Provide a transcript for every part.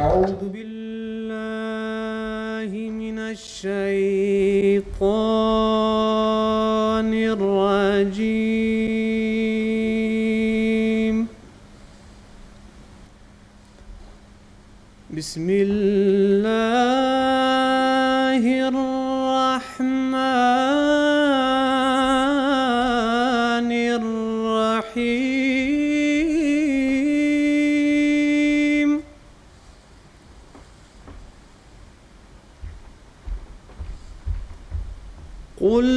أعوذ بالله من الشيطان الرجيم. بسم الله الرحمن الرحيم. قل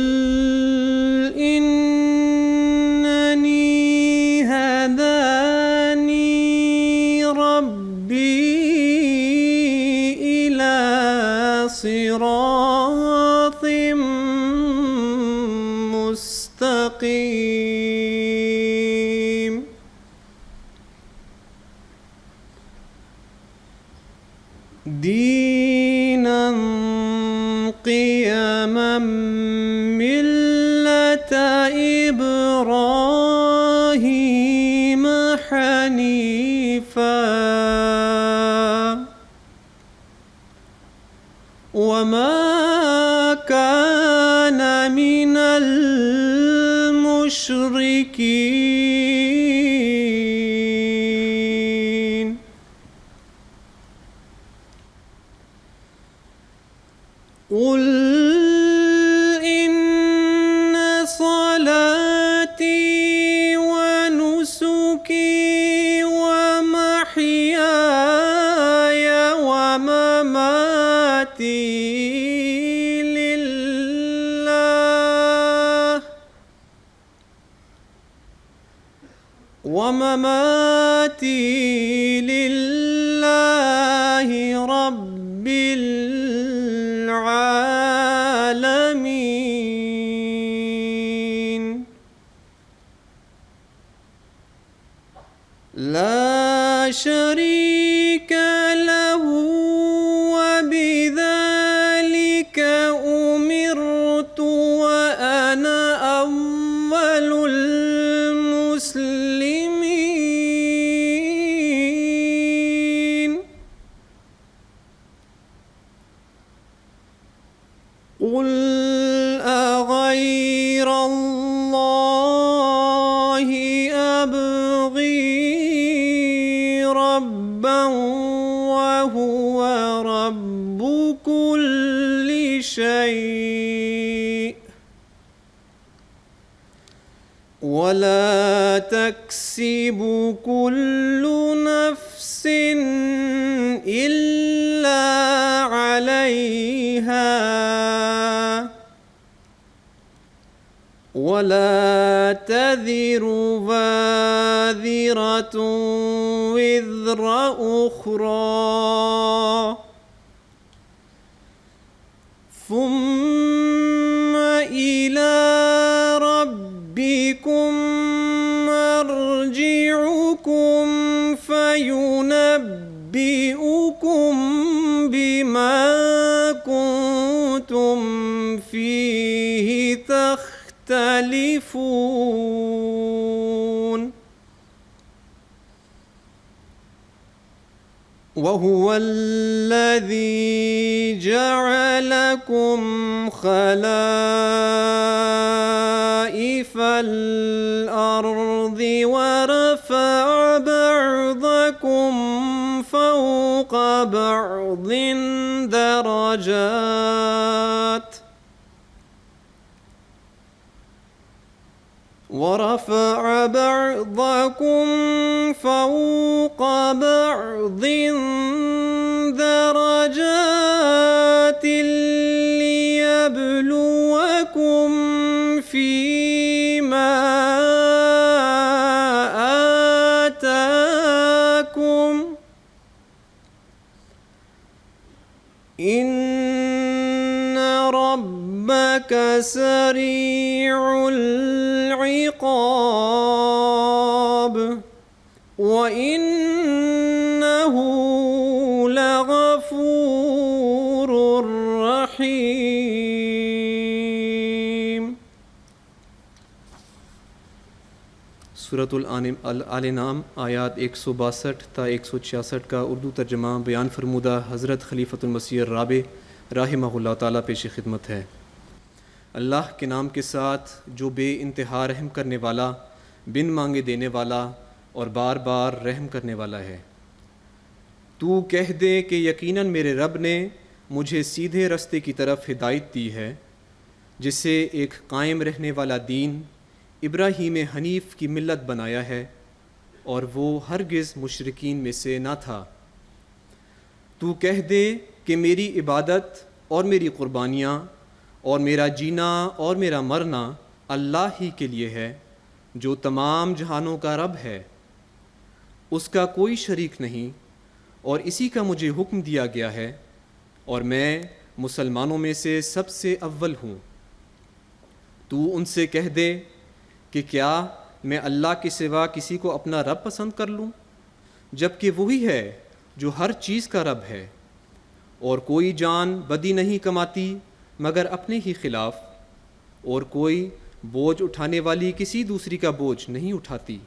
إنني هداني ربي إلى صراط مستقيم دينا قيما ملة إبراهيم حنيفا وما كان من المشركين. قل إن صلاتي ونسكي ومحياي ومماتي لله رب العالمين لا شريك له وبذلك أمرت وأنا أول المسلمين. قل أغير الله أبغي ربا وهو رب كل شيء ولا تكسب كل نفس إلا عليها ولا تذر وازرة وزر أخرى ثم إلى ربكم مرجعكم فينبئكم بما كنتم فيه تختلفون. وهو الذي جعلكم خلائف الأرض ورفع بعضكم فوق بعض درجات ورفع بعضكم فوق بعض درجات ليبلوكم فيما آتاكم إن ربك سريع العقاب وإنه لغفور سورۃ الانعام آیات 162 تا 166 کا اردو ترجمہ بیان فرمودہ حضرت خلیفۃ المسیح الرابع رحمہ اللہ تعالیٰ پیش خدمت ہے۔ اللہ کے نام کے ساتھ جو بے انتہا رحم کرنے والا، بن مانگے دینے والا اور بار بار رحم کرنے والا ہے۔ تو کہہ دے کہ یقیناً میرے رب نے مجھے سیدھے رستے کی طرف ہدایت دی ہے، جسے ایک قائم رہنے والا دین ابراہیم حنیف کی ملت بنایا ہے، اور وہ ہرگز مشرکین میں سے نہ تھا۔ تو کہہ دے کہ میری عبادت اور میری قربانیاں اور میرا جینا اور میرا مرنا اللہ ہی کے لیے ہے، جو تمام جہانوں کا رب ہے، اس کا کوئی شریک نہیں، اور اسی کا مجھے حکم دیا گیا ہے، اور میں مسلمانوں میں سے سب سے اول ہوں۔ تو ان سے کہہ دے کہ کیا میں اللہ کے سوا کسی کو اپنا رب پسند کر لوں، جبکہ وہی ہے جو ہر چیز کا رب ہے، اور کوئی جان بدی نہیں کماتی مگر اپنے ہی خلاف، اور کوئی بوجھ اٹھانے والی کسی دوسری کا بوجھ نہیں اٹھاتی،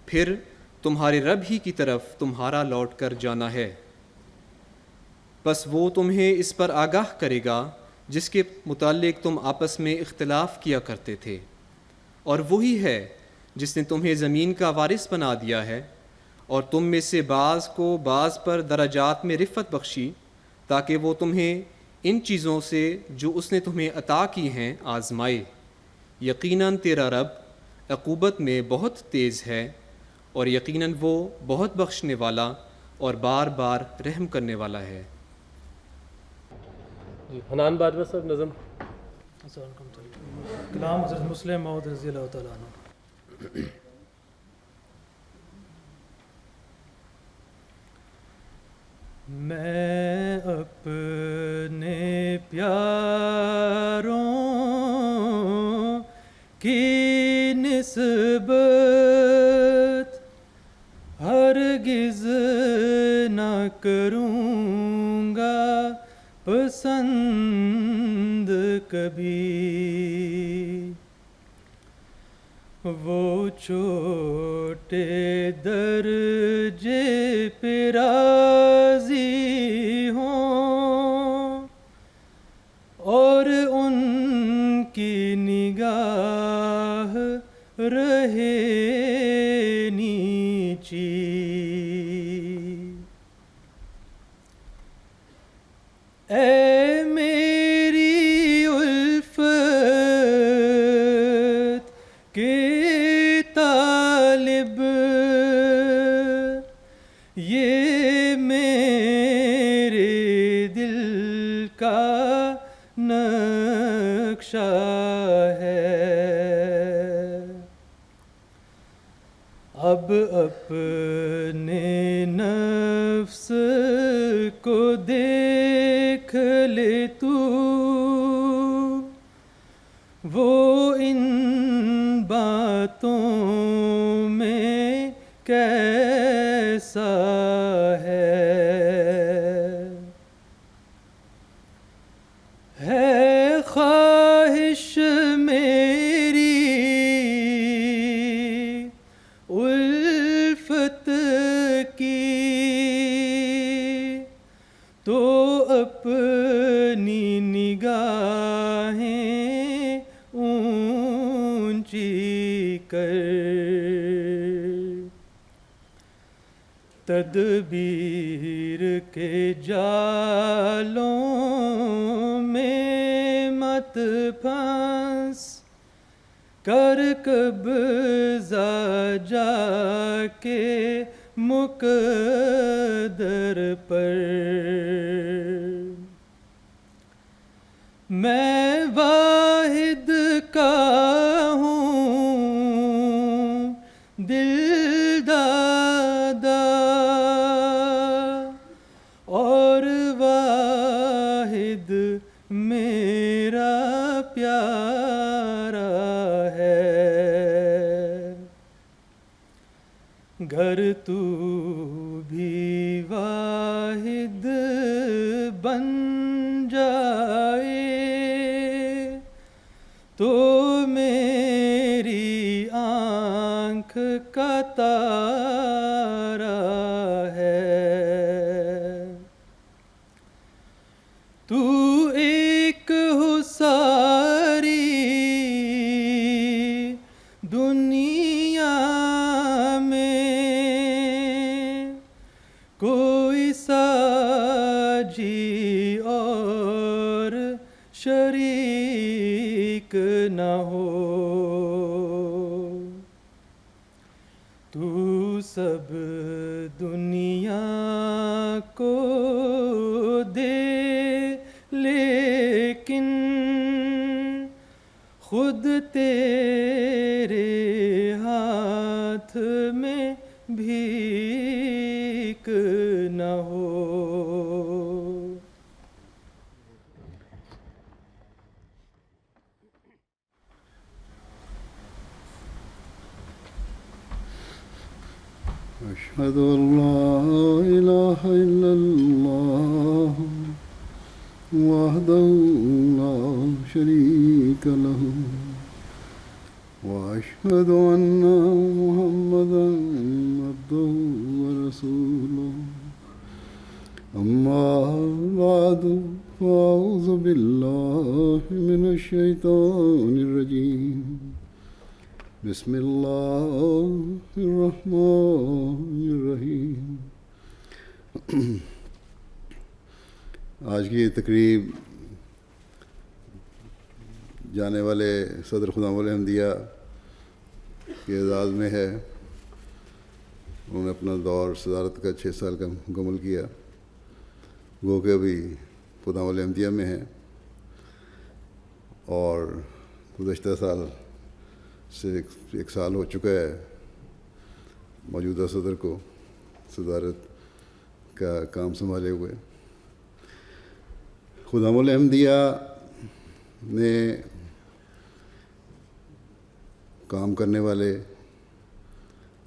پھر تمہارے رب ہی کی طرف تمہارا لوٹ کر جانا ہے۔ بس وہ تمہیں اس پر آگاہ کرے گا جس کے متعلق تم آپس میں اختلاف کیا کرتے تھے، اور وہی ہے جس نے تمہیں زمین کا وارث بنا دیا ہے، اور تم میں سے بعض کو بعض پر درجات میں رفعت بخشی، تاکہ وہ تمہیں ان چیزوں سے جو اس نے تمہیں عطا کی ہیں آزمائے۔ یقیناً تیرا رب عقوبت میں بہت تیز ہے، اور یقیناً وہ بہت بخشنے والا اور بار بار رحم کرنے والا ہے۔ حنان باجوہ صاحب نظم۔ کلام حضرت مسلم موعود رضی اللہ تعالیٰ عنہ۔ میں اپنے پیاروں کی نسبت ہرگز نہ کروں گا پسند کبھی، وہ چھوٹے درجے پہ راضی ہوں، اور ان کی نگاہ رہے نیچی۔ اے میری الفت کے طالب، یہ میرے دل کا نقشہ ہے، اب اپنے نفس کو دیکھ لے تو، وہ ان باتوں میں کیسا ہے خواہش میری الفت کی، تو اپنی نگاہیں اونچی کر، تدبیر کے جالوں میں مت پھنس، کر قبضہ جا کے مقدر پر۔ میں واحد کا ہوں دل دادا، اور واحد میرا پیارا ہے۔ گر تو بھی واحد بن جائے تو میری آنکھ شریک نہ ہو، تو سب دنیا کو دے لیکن خود تیرے ہاتھ میں بھیک نہ ہو۔ أشهد أن لا إله إلا الله وحده لا شريك له وأشهد أن محمدا عبده ورسوله أما بعد فأعوذ بالله من الشيطان الرجيم بسم اللہ الرحمن الرحیم۔ آج کی یہ تقریب جانے والے صدر خدام الاحمدیہ کے اعزاز میں ہے۔ انہوں نے اپنا دور صدارت کا 6 سال کا مکمل کیا، گو کہ ابھی خدام الاحمدیہ میں ہیں، اور گزشتہ سال سے 1 سال ہو چکا ہے موجودہ صدر کو صدارت کا کام سنبھالے ہوئے۔ خدام الاحمدیہ نے کام کرنے والے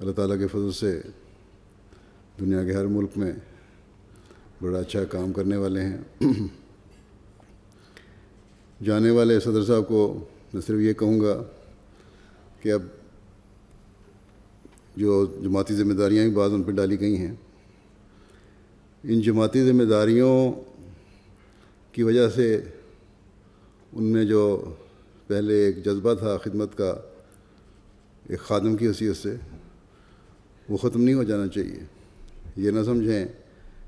اللہ تعالیٰ کے فضل سے دنیا کے ہر ملک میں بڑا اچھا کام کرنے والے ہیں۔ جانے والے صدر صاحب کو میں صرف یہ کہوں گا کہ اب جو جماعتی ذمہ داریاں بعض ان پہ ڈالی گئی ہیں، ان جماعتی ذمہ داریوں کی وجہ سے ان میں جو پہلے ایک جذبہ تھا خدمت کا، ایک خادم کی حیثیت سے، وہ ختم نہیں ہو جانا چاہیے۔ یہ نہ سمجھیں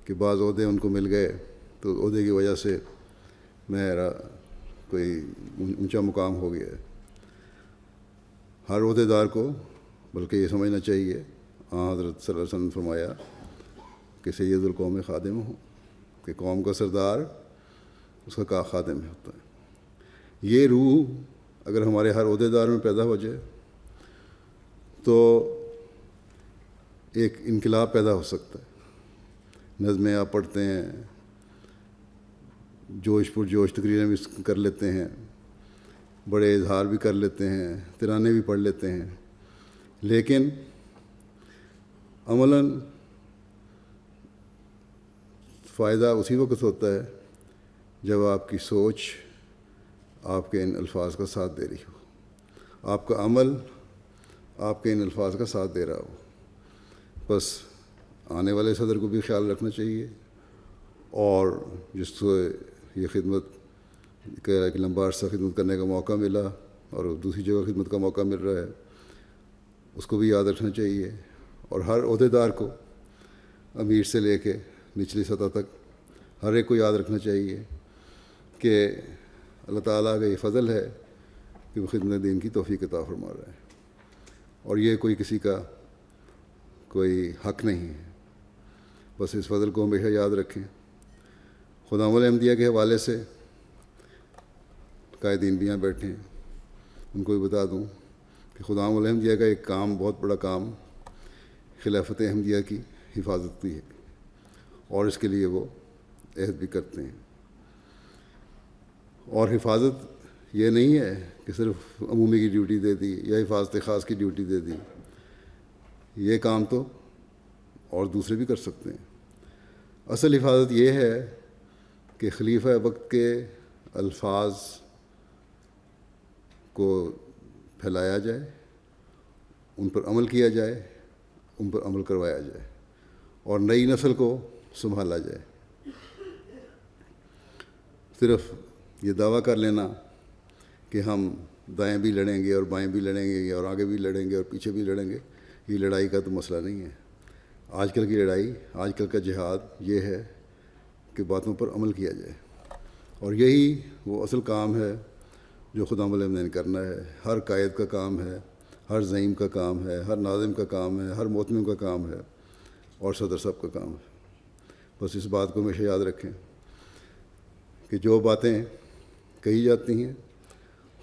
کہ بعض عہدے ان کو مل گئے تو عہدے کی وجہ سے میرا کوئی اونچا مقام ہو گیا ہے۔ ہر عہدے دار کو بلکہ یہ سمجھنا چاہیے، حضرت صلی اللہ علیہ وسلم نے فرمایا کہ سید القوم خادم ہو، کہ قوم کا سردار اس کا خادم ہوتا ہے۔ یہ روح اگر ہمارے ہر عہدے دار میں پیدا ہو جائے تو ایک انقلاب پیدا ہو سکتا ہے۔ نظمیں آپ پڑھتے ہیں، جوش پر جوش تقریریں بھی کر لیتے ہیں، بڑے اظہار بھی کر لیتے ہیں، ترانے بھی پڑھ لیتے ہیں، لیکن عملاً فائدہ اسی وقت ہوتا ہے جب آپ کی سوچ آپ کے ان الفاظ کا ساتھ دے رہی ہو، آپ کا عمل آپ کے ان الفاظ کا ساتھ دے رہا ہو۔ بس آنے والے صدر کو بھی خیال رکھنا چاہیے، اور جس کو یہ خدمت کہ لمبا عرصہ خدمت کرنے کا موقع ملا اور دوسری جگہ خدمت کا موقع مل رہا ہے، اس کو بھی یاد رکھنا چاہیے، اور ہر عہدے دار کو امیر سے لے کے نچلی سطح تک ہر ایک کو یاد رکھنا چاہیے کہ اللہ تعالیٰ کا یہ فضل ہے کہ وہ خدمت دین کی توفیق عطا فرما رہا ہے، اور یہ کوئی کسی کا کوئی حق نہیں ہے۔ بس اس فضل کو ہمیشہ یاد رکھیں۔ خدام الاحمدیہ کے حوالے سے قائدین بھی یہاں بیٹھے ہیں، ان کو بھی بتا دوں کہ خدام الاحمدیہ کا ایک کام، بہت بڑا کام، خلافت احمدیہ کی حفاظت بھی ہے، اور اس کے لیے وہ عہد بھی کرتے ہیں۔ اور حفاظت یہ نہیں ہے کہ صرف عمومی کی ڈیوٹی دے دی یا حفاظت خاص کی ڈیوٹی دے دی، یہ کام تو اور دوسرے بھی کر سکتے ہیں۔ اصل حفاظت یہ ہے کہ خلیفہ وقت کے الفاظ کو پھیلایا جائے، ان پر عمل کیا جائے، ان پر عمل کروایا جائے، اور نئی نسل کو سنبھالا جائے۔ صرف یہ دعویٰ کر لینا کہ ہم دائیں بھی لڑیں گے اور بائیں بھی لڑیں گے اور آگے بھی لڑیں گے اور پیچھے بھی لڑیں گے، یہ لڑائی کا تو مسئلہ نہیں ہے۔ آج کل کی لڑائی، آج کل کا جہاد یہ ہے کہ باتوں پر عمل کیا جائے، اور یہی وہ اصل کام ہے جو خدا ملم نے کرنا ہے. ہر قائد کا کام ہے, ہر زعیم کا کام ہے, ہر ناظم کا کام ہے, ہر محتمم کا کام ہے, اور صدر صاحب کا کام ہے. بس اس بات کو ہمیشہ یاد رکھیں کہ جو باتیں کہی جاتی ہیں,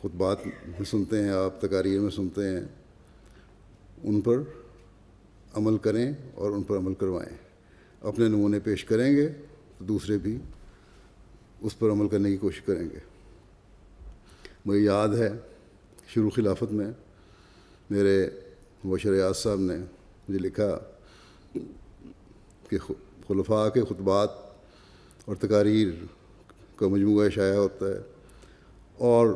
خطبات میں سنتے ہیں آپ, تقاریر میں سنتے ہیں, ان پر عمل کریں اور ان پر عمل کروائیں. اپنے نمونے پیش کریں گے تو دوسرے بھی اس پر عمل کرنے کی کوشش کریں گے. مجھے یاد ہے شروع خلافت میں میرے مبشر ریاض صاحب نے مجھے لکھا کہ خلفاء کے خطبات اور تقاریر کا مجموعہ شائع ہوتا ہے اور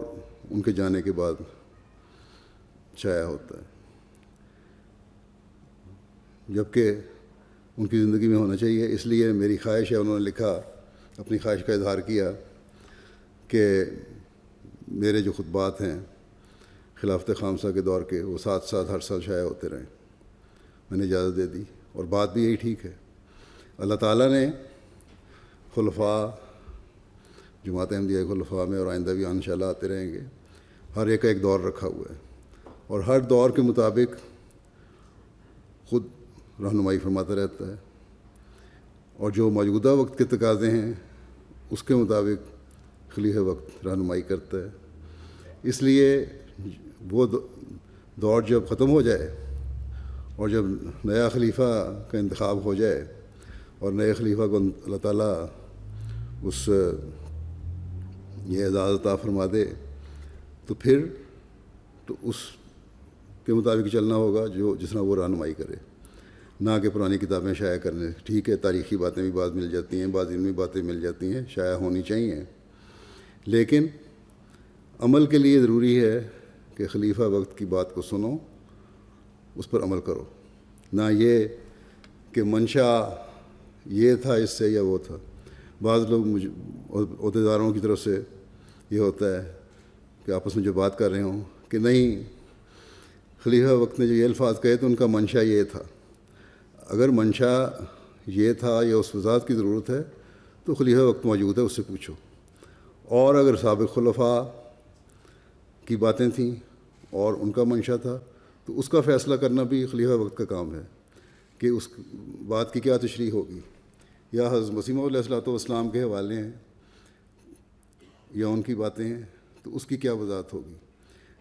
ان کے جانے کے بعد شائع ہوتا ہے, جبکہ ان کی زندگی میں ہونا چاہیے. اس لیے میری خواہش ہے, انہوں نے لکھا, اپنی خواہش کا اظہار کیا کہ میرے جو خطبات ہیں خلافت خامسہ کے دور کے, وہ ساتھ ساتھ ہر سال شائع ہوتے رہیں. میں نے اجازت دے دی, اور بات بھی یہی ٹھیک ہے. اللہ تعالیٰ نے خلفاء, جماعت احمدیہ کے خلفاء میں, اور آئندہ بھی انشاءاللہ آتے رہیں گے, ہر ایک کا ایک دور رکھا ہوا ہے, اور ہر دور کے مطابق خود رہنمائی فرماتا رہتا ہے, اور جو موجودہ وقت کے تقاضے ہیں اس کے مطابق خلیفہ وقت رہنمائی کرتا ہے. اس لیے وہ دور جب ختم ہو جائے اور جب نیا خلیفہ کا انتخاب ہو جائے اور نئے خلیفہ کو اللہ تعالیٰ اس یہ اعزاز عطا فرما دے, تو پھر تو اس کے مطابق چلنا ہوگا جو جس طرح وہ رہنمائی کرے, نہ کہ پرانی کتابیں شائع کرنے. ٹھیک ہے, تاریخی باتیں بھی بعض مل جاتی ہیں, بعض علمی باتیں مل جاتی ہیں, شائع ہونی چاہیے, لیکن عمل کے لیے ضروری ہے کہ خلیفہ وقت کی بات کو سنو, اس پر عمل کرو, نہ یہ کہ منشا یہ تھا اس سے یا وہ تھا. بعض لوگ عہدیداروں کی طرف سے یہ ہوتا ہے کہ آپس میں جو بات کر رہے ہوں کہ نہیں خلیفہ وقت نے جو یہ الفاظ کہے تو ان کا منشا یہ تھا. اگر منشا یہ تھا یا اس وضاحت کی ضرورت ہے تو خلیفہ وقت موجود ہے, اس سے پوچھو. اور اگر سابق خلفاء کی باتیں تھیں اور ان کا منشا تھا تو اس کا فیصلہ کرنا بھی خلیفہ وقت کا کام ہے کہ اس بات کی کیا تشریح ہوگی, یا حضرت مسیح موعود علیہ الصلوۃ والسلام کے حوالے ہیں یا ان کی باتیں ہیں تو اس کی کیا وضاحت ہوگی.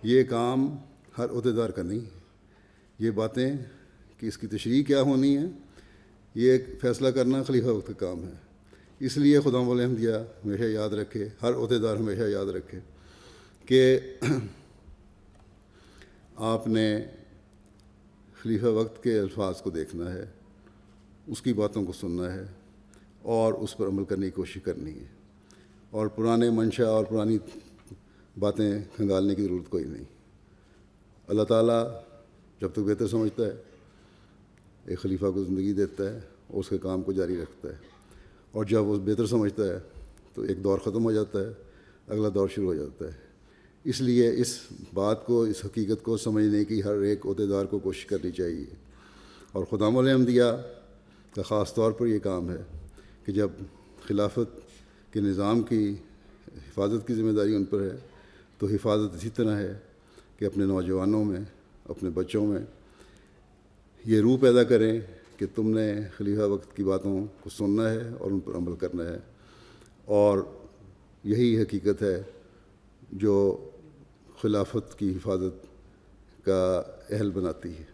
یہ کام ہر عہدیدار کا نہیں ہے. یہ باتیں کہ اس کی تشریح کیا ہونی ہے, یہ ایک فیصلہ کرنا خلیفہ وقت کا کام ہے. اس لیے خدا مولِ احمدیہ ہمیشہ یاد رکھے, ہر عہدیدار ہمیشہ یاد رکھے کہ آپ نے خلیفہ وقت کے الفاظ کو دیکھنا ہے, اس کی باتوں کو سننا ہے اور اس پر عمل کرنے کی کوشش کرنی ہے, اور پرانے منشا اور پرانی باتیں کھنگالنے کی ضرورت کوئی نہیں. اللہ تعالیٰ جب تک بہتر سمجھتا ہے ایک خلیفہ کو زندگی دیتا ہے اور اس کے کام کو جاری رکھتا ہے, اور جب وہ بہتر سمجھتا ہے تو ایک دور ختم ہو جاتا ہے, اگلا دور شروع ہو جاتا ہے. اس لیے اس بات کو, اس حقیقت کو سمجھنے کی ہر ایک عہدیدار کو کوشش کرنی چاہیے. اور خدا مولِ احمدیہ کا خاص طور پر یہ کام ہے کہ جب خلافت کے نظام کی حفاظت کی ذمہ داری ان پر ہے تو حفاظت اسی طرح ہے کہ اپنے نوجوانوں میں, اپنے بچوں میں یہ روح پیدا کریں کہ تم نے خلیفہ وقت کی باتوں کو سننا ہے اور ان پر عمل کرنا ہے. اور یہی حقیقت ہے جو خلافت کی حفاظت کا اہل بناتی ہے,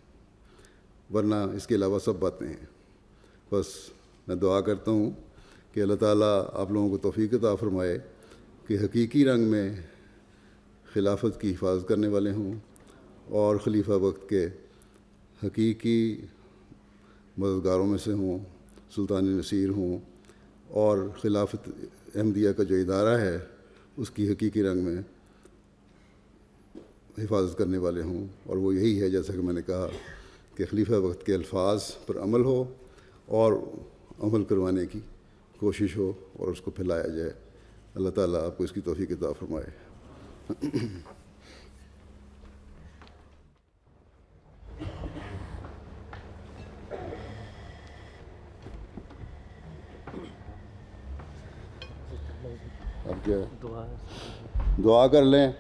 ورنہ اس کے علاوہ سب باتیں ہیں. بس میں دعا کرتا ہوں کہ اللہ تعالیٰ آپ لوگوں کو توفیق عطا فرمائے کہ حقیقی رنگ میں خلافت کی حفاظت کرنے والے ہوں اور خلیفہ وقت کے حقیقی مددگاروں میں سے ہوں, سلطان نصیر ہوں, اور خلافت احمدیہ کا جو ادارہ ہے اس کی حقیقی رنگ میں حفاظت کرنے والے ہوں. اور وہ یہی ہے, جیسا کہ میں نے کہا, کہ خلیفہ وقت کے الفاظ پر عمل ہو اور عمل کروانے کی کوشش ہو اور اس کو پھیلایا جائے. اللہ تعالیٰ آپ کو اس کی توفیق عطا فرمائے. آپ کیا کیا ہے؟ دعا کر لیں.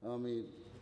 آمین.